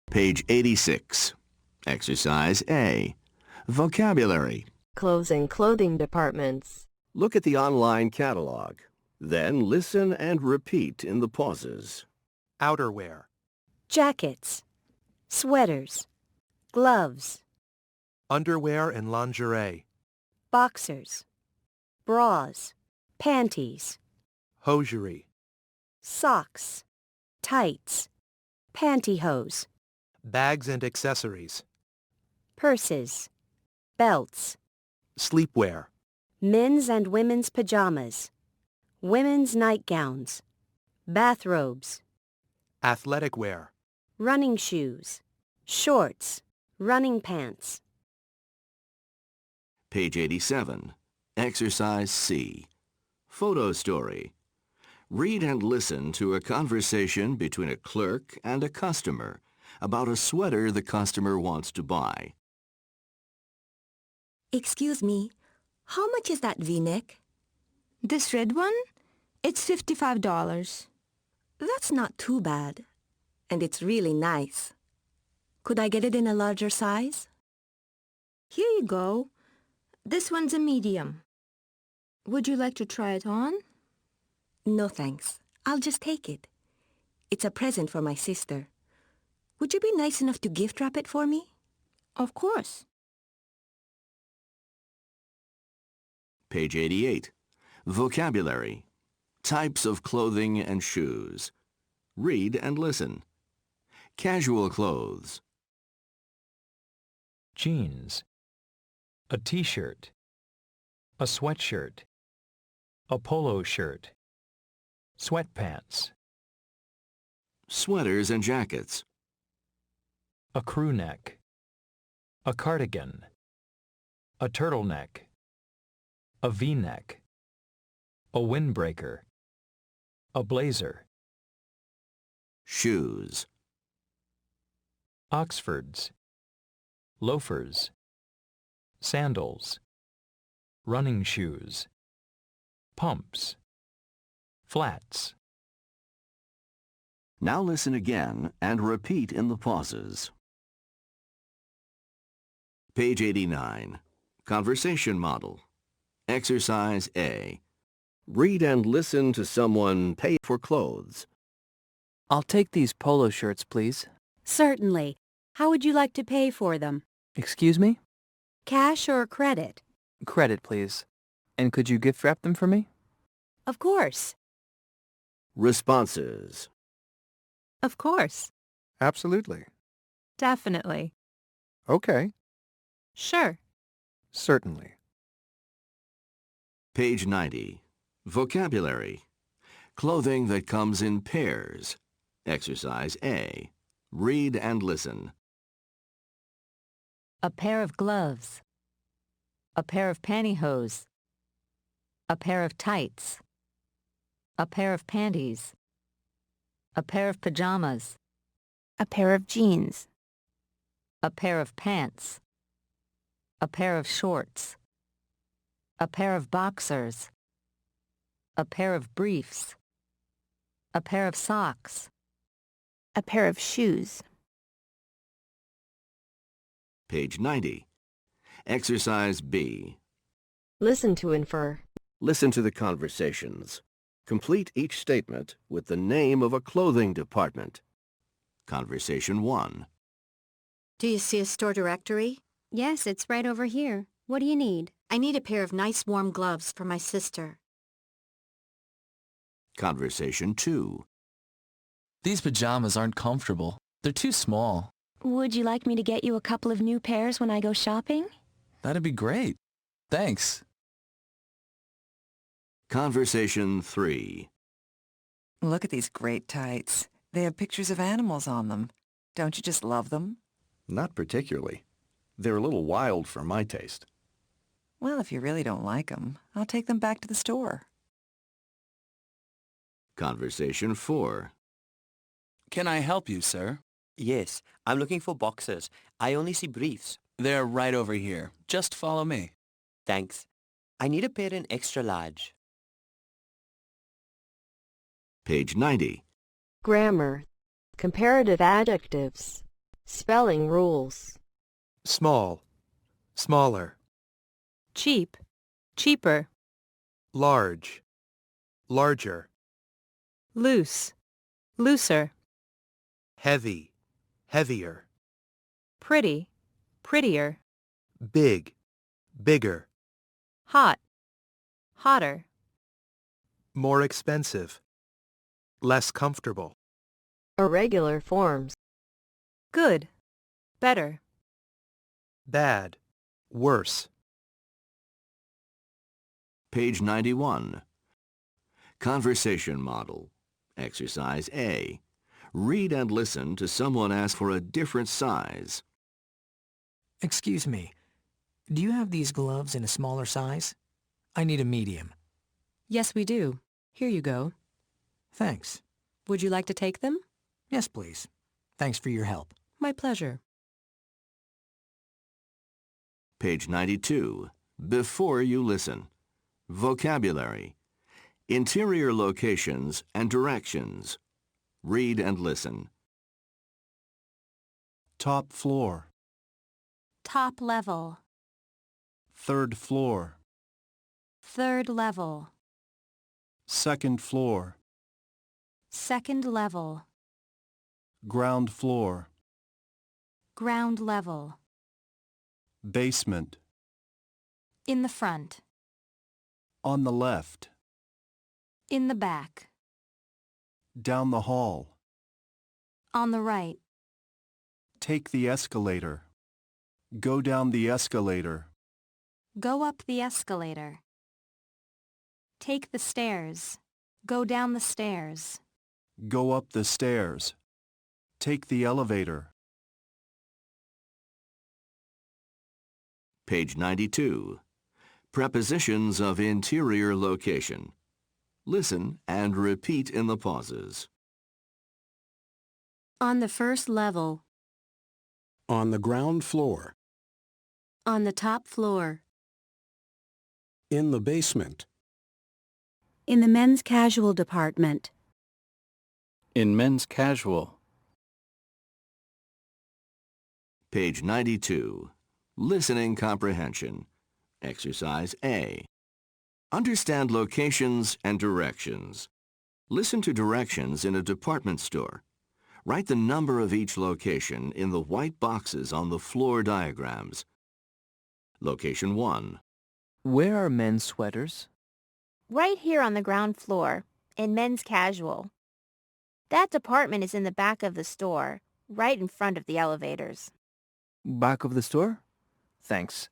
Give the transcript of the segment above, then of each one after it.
Page 86. Exercise A. Vocabulary. Clothes and clothing departments. Look at the online catalog. Then listen and repeat in the pauses. Outerwear. Jackets, sweaters, gloves, Underwear and lingerie. boxers, bras, panties, Hosiery. socks, tights, pantyhose, Bags and accessories. purses, belts, Sleepwear. men's and women's pajamas, women's nightgowns, bathrobes, Athletic wear. running shoes, shorts, running pants. Page 87. Exercise C. Photo story. Read and listen to a conversation between a clerk and a customer about a sweater the customer wants to buy. Excuse me, how much is that V-neck? This red one? It's $55. That's not too bad. And it's really nice. Could I get it in a larger size? Here you go. This one's a medium. Would you like to try it on? No thanks. I'll just take it. It's a present for my sister. Would you be nice enough to gift wrap it for me? Of course. Page 88. Vocabulary. Types of clothing and shoes. Read and listen. Casual clothes. Jeans, a t-shirt, a sweatshirt, a polo shirt, sweatpants, Sweaters and jackets. a crew neck, a cardigan, a turtleneck, a V-neck, a windbreaker, a blazer, Shoes. Oxfords, loafers, sandals, running shoes, pumps, flats. Now listen again and repeat in the pauses. Page 89. Conversation model. Exercise A. Read and listen to someone pay for clothes. I'll take these polo shirts, please. Certainly. How would you like to pay for them? Excuse me? Cash or credit? Credit, please. And could you gift wrap them for me? Of course. Responses. Of course. Absolutely. Definitely. Okay. Sure. Certainly. Page 90. Vocabulary. Clothing that comes in pairs. Exercise A. Read and listen. A pair of gloves, a pair of pantyhose, a pair of tights, a pair of panties, a pair of pajamas, A pair of jeans. a pair of pants, a pair of shorts, a pair of boxers, a pair of briefs, a pair of socks, A pair of shoes. Page 90. Exercise B. Listen to infer. Listen to the conversations. Complete each statement with the name of a clothing department. Conversation 1. Do you see a store directory? Yes, it's right over here. What do you need? I need a pair of nice warm gloves for my sister. Conversation 2. These pajamas aren't comfortable. They're too small. Would you like me to get you a couple of new pairs when I go shopping? That'd be great. Thanks. Conversation 3. Look at these great tights. They have pictures of animals on them. Don't you just love them? Not particularly. They're a little wild for my taste. Well, if you really don't like them, I'll take them back to the store. Conversation 4. Can I help you, sir? Yes, I'm looking for boxers. I only see briefs. They're right over here. Just follow me. Thanks. I need a pair in extra large. Page 90. Grammar. Comparative adjectives. Spelling rules. Small, smaller. Cheap, cheaper. Large, larger. Loose, looser. Heavy, heavier. Pretty, prettier. Big, bigger. Hot, hotter. More expensive. Less comfortable. Irregular forms. Good, better. Bad, worse. Page 91. Conversation model. Exercise A. Read and listen to someone ask for a different size. Excuse me, do you have these gloves in a smaller size? I need a medium. Yes, we do. Here you go. Thanks. Would you like to take them? Yes, please. Thanks for your help. My pleasure. Page 92. Before you listen. Vocabulary. Interior locations and directions. Read and listen. Top floor. Top level. Third floor. Third level. Second floor. Second level. Ground floor. Ground level. Basement. In the front. On the left. In the back. Down the hall. On the right. Take the escalator. Go down the escalator. Go up the escalator. Take the stairs. Go down the stairs. Go up the stairs. Take the elevator. Page 92. Prepositions of interior location. Listen and repeat in the pauses. On the first level. On the ground floor. On the top floor. In the basement. In the men's casual department. In men's casual. Page 92. Listening Comprehension. Exercise A. Understand locations and directions. Listen to directions in a department store. Write the number of each location in the white boxes on the floor diagrams. Location 1. Where are men's sweaters? Right here on the ground floor, in men's casual. That department is in the back of the store, right in front of the elevators. Back of the store? Thanks.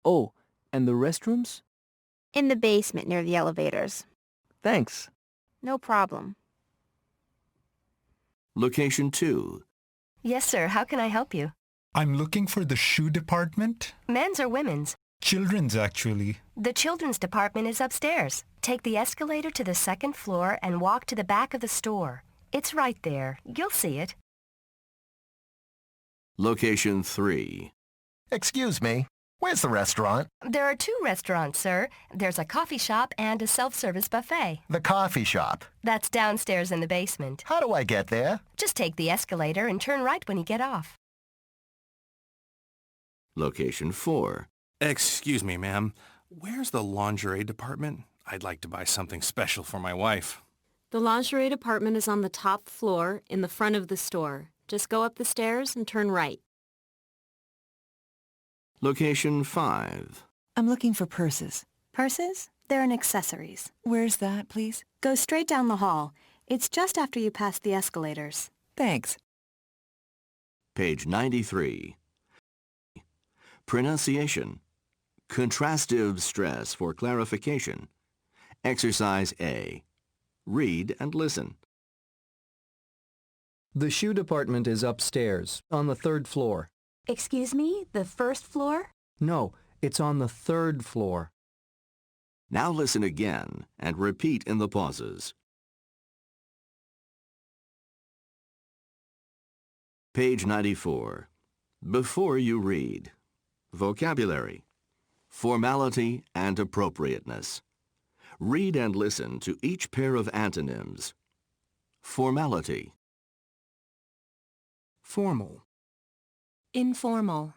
Oh, and the restrooms? In the basement near the elevators. Thanks. No problem. Location 2. Yes, sir. How can I help you? I'm looking for the shoe department. Men's or women's? Children's, actually. The children's department is upstairs. Take the escalator to the second floor and walk to the back of the store. It's right there. You'll see it. Location 3. Excuse me. Where's the restaurant? There are two restaurants, sir. There's a coffee shop and a self-service buffet. The coffee shop. That's downstairs in the basement. How do I get there? Just take the escalator and turn right when you get off. Location 4. Excuse me, ma'am. Where's the lingerie department? I'd like to buy something special for my wife. The lingerie department is on the top floor in the front of the store. Just go up the stairs and turn right. Location 5. I'm looking for purses. Purses? They're in accessories. Where's that, please? Go straight down the hall. It's just after you pass the escalators. Thanks. Page 93. Pronunciation. Contrastive stress for clarification. Exercise A. Read and listen. The shoe department is upstairs, on the third floor. Excuse me, the first floor? No, it's on the third floor. Now listen again and repeat in the pauses. Page 94. Before you read. Vocabulary. Formality and appropriateness. Read and listen to each pair of antonyms. Formality. Formal. Informal.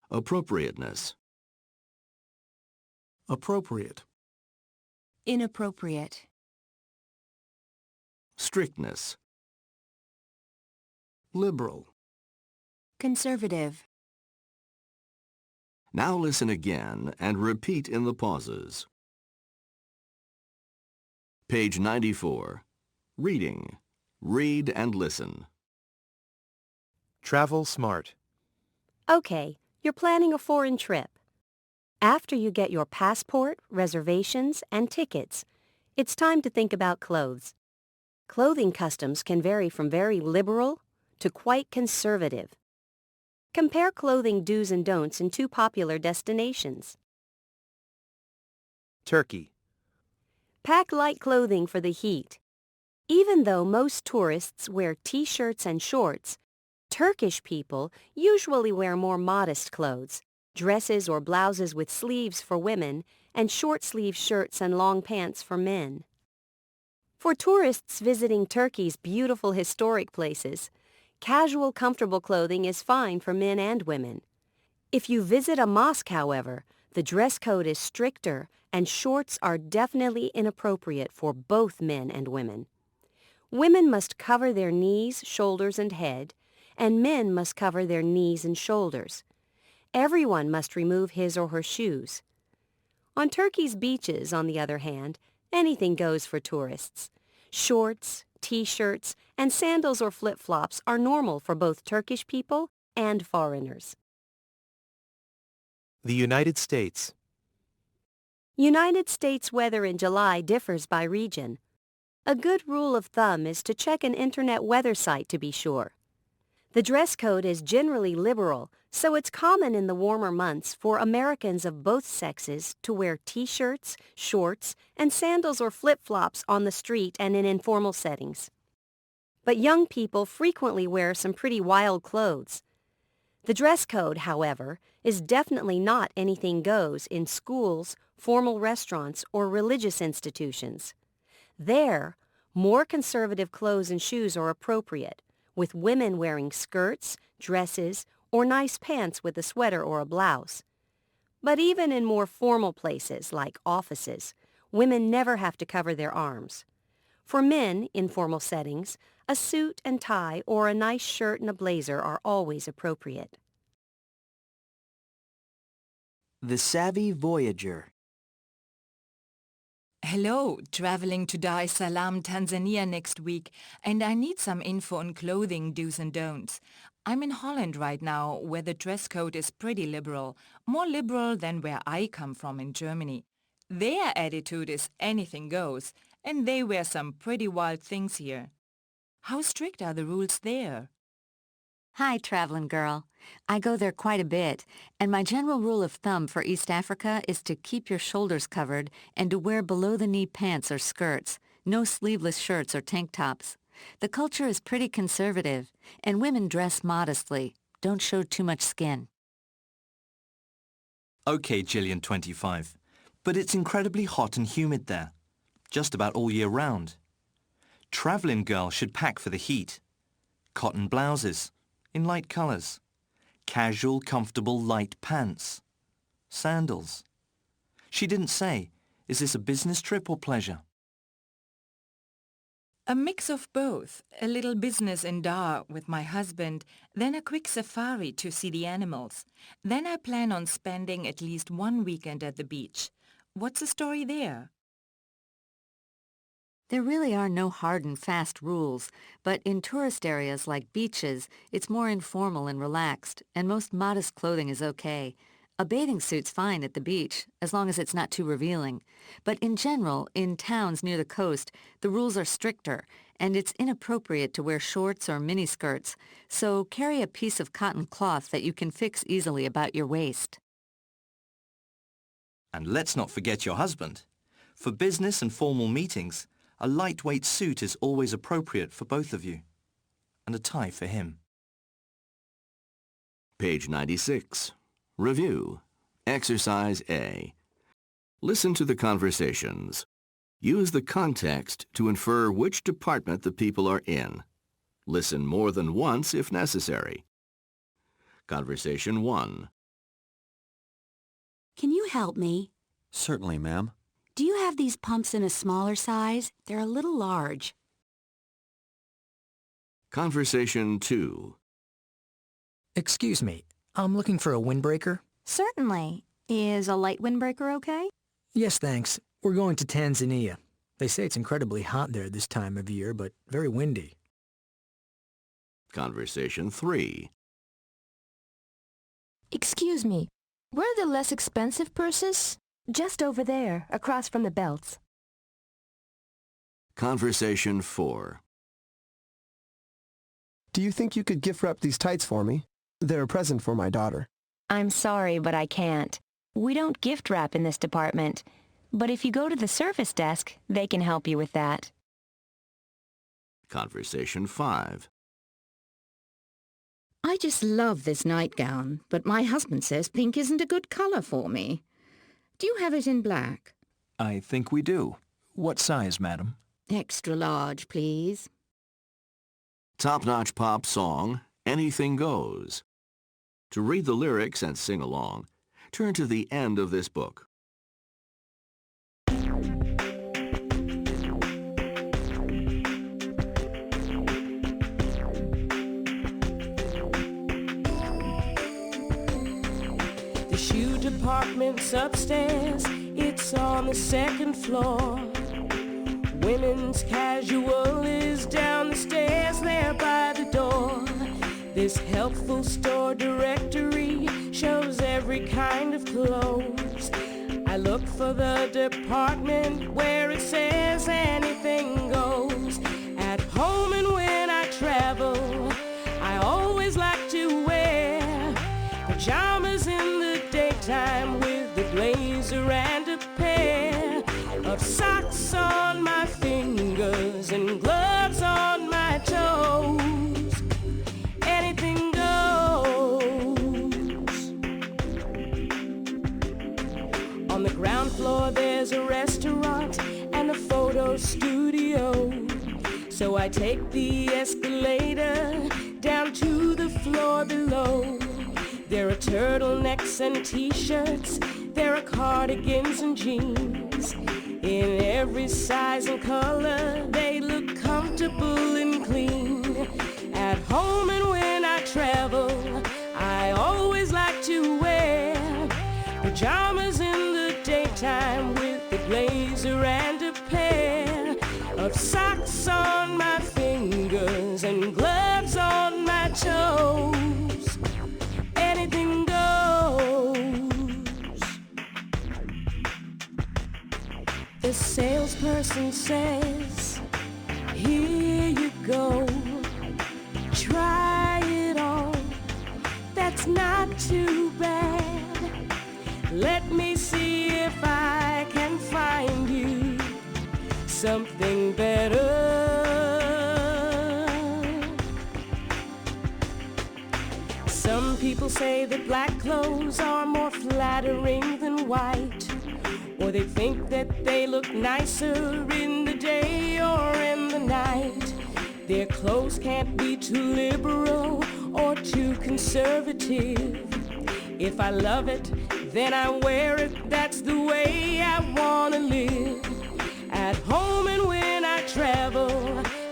Appropriateness. Appropriate. Inappropriate. Strictness. Liberal. Conservative. Now listen again and repeat in the pauses. Page 94. Reading. Read and listen. Travel smart. Okay, you're planning a foreign trip. After you get your passport, reservations, and tickets, it's time to think about clothes. Clothing customs can vary from very liberal to quite conservative. Compare clothing do's and don'ts in two popular destinations. Turkey. Pack light clothing for the heat. Even though most tourists wear t-shirts and shorts, Turkish people usually wear more modest clothes, dresses or blouses with sleeves for women, and short-sleeve shirts and long pants for men. For tourists visiting Turkey's beautiful historic places, casual, comfortable clothing is fine for men and women. If you visit a mosque, however, the dress code is stricter and shorts are definitely inappropriate for both men and women. Women must cover their knees, shoulders, and head, and men must cover their knees and shoulders. Everyone must remove his or her shoes. On Turkey's beaches, on the other hand, anything goes for tourists. Shorts, t-shirts, and sandals or flip-flops are normal for both Turkish people and foreigners. The United States. United States weather in July differs by region. A good rule of thumb is to check an internet weather site to be sure. The dress code is generally liberal, so it's common in the warmer months for Americans of both sexes to wear t-shirts, shorts, and sandals or flip-flops on the street and in informal settings. But young people frequently wear some pretty wild clothes. The dress code, however, is definitely not anything goes in schools, formal restaurants, or religious institutions. There, more conservative clothes and shoes are appropriate, with women wearing skirts, dresses, or nice pants with a sweater or a blouse. But even in more formal places like offices, women never have to cover their arms. For men, in formal settings, a suit and tie or a nice shirt and a blazer are always appropriate. The Savvy Voyager. Hello, traveling to Dar es Salaam, Tanzania next week, and I need some info on clothing do's and don'ts. I'm in Holland right now, where the dress code is pretty liberal, more liberal than where I come from in Germany. Their attitude is anything goes, and they wear some pretty wild things here. How strict are the rules there? Hi, traveling girl. I go there quite a bit, and my general rule of thumb for East Africa is to keep your shoulders covered and to wear below-the-knee pants or skirts, no sleeveless shirts or tank tops. The culture is pretty conservative, and women dress modestly. Don't show too much skin. Okay, Jillian 25, but it's incredibly hot and humid there, just about all year round. Traveling girls should pack for the heat. Cotton blouses, in light colours. Casual, comfortable, light pants. Sandals. She didn't say, is this a business trip or pleasure? A mix of both. A little business in Dar with my husband, then a quick safari to see the animals. Then I plan on spending at least one weekend at the beach. What's the story there? There really are no hard and fast rules, but in tourist areas like beaches, it's more informal and relaxed, and most modest clothing is okay. A bathing suit's fine at the beach, as long as it's not too revealing. But in general, in towns near the coast, the rules are stricter, and it's inappropriate to wear shorts or miniskirts, so carry a piece of cotton cloth that you can fix easily about your waist. And let's not forget your husband. For business and formal meetings, a lightweight suit is always appropriate for both of you, and a tie for him. Page 96. Review. Exercise A. Listen to the conversations. Use the context to infer which department the people are in. Listen more than once if necessary. Conversation 1. Can you help me? Certainly, ma'am. Do you have these pumps in a smaller size? They're a little large. Conversation 2. Excuse me, I'm looking for a windbreaker. Certainly. Is a light windbreaker okay? Yes, thanks. We're going to Tanzania. They say it's incredibly hot there this time of year, but very windy. Conversation 3. Excuse me, where are the less expensive purses? Just over there, across from the belts. Conversation 4. Do you think you could gift wrap these tights for me? They're a present for my daughter. I'm sorry, but I can't. We don't gift wrap in this department. But if you go to the service desk, they can help you with that. Conversation 5. I just love this nightgown, but my husband says pink isn't a good color for me. Do you have it in black? I think we do. What size, madam? Extra large, please. Top-notch pop song, Anything Goes. To read the lyrics and sing along, turn to the end of this book. The shoe department's upstairs, it's on the second floor. Women's casual is down the stairs there by the door. This helpful store directory shows every kind of clothes. I look for the department where it says anything goes. At home and when I travel, I always like to wear pajamas in the daytime with the blazer and a pair of socks on my fingers and gloves on my toes. Anything goes. On the ground floor there's a restaurant and a photo studio. So I take the escalator down to the floor below. There are turtlenecks and t-shirts, there are cardigans and jeans. In every size and color, they look comfortable and clean. At home and when I travel, I always like to wear pajamas in the daytime with the blazer and a pair of socks on my fingers and gloves on my toes. Anything goes. The salesperson says, here you go, try it on, that's not too bad. Let me see if I can find you something better. Some people say that black clothes are more flattering than white, or they think that they look nicer in the day or in the night. Their clothes can't be too liberal or too conservative. If I love it, then I wear it, that's the way I wanna live. At home and when I travel,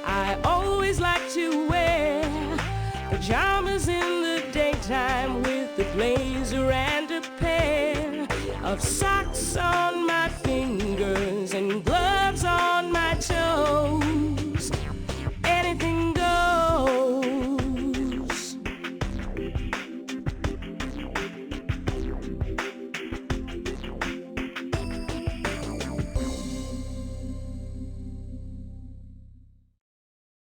I always like to wear pajamas in the daytime with the blazer and a pair of socks on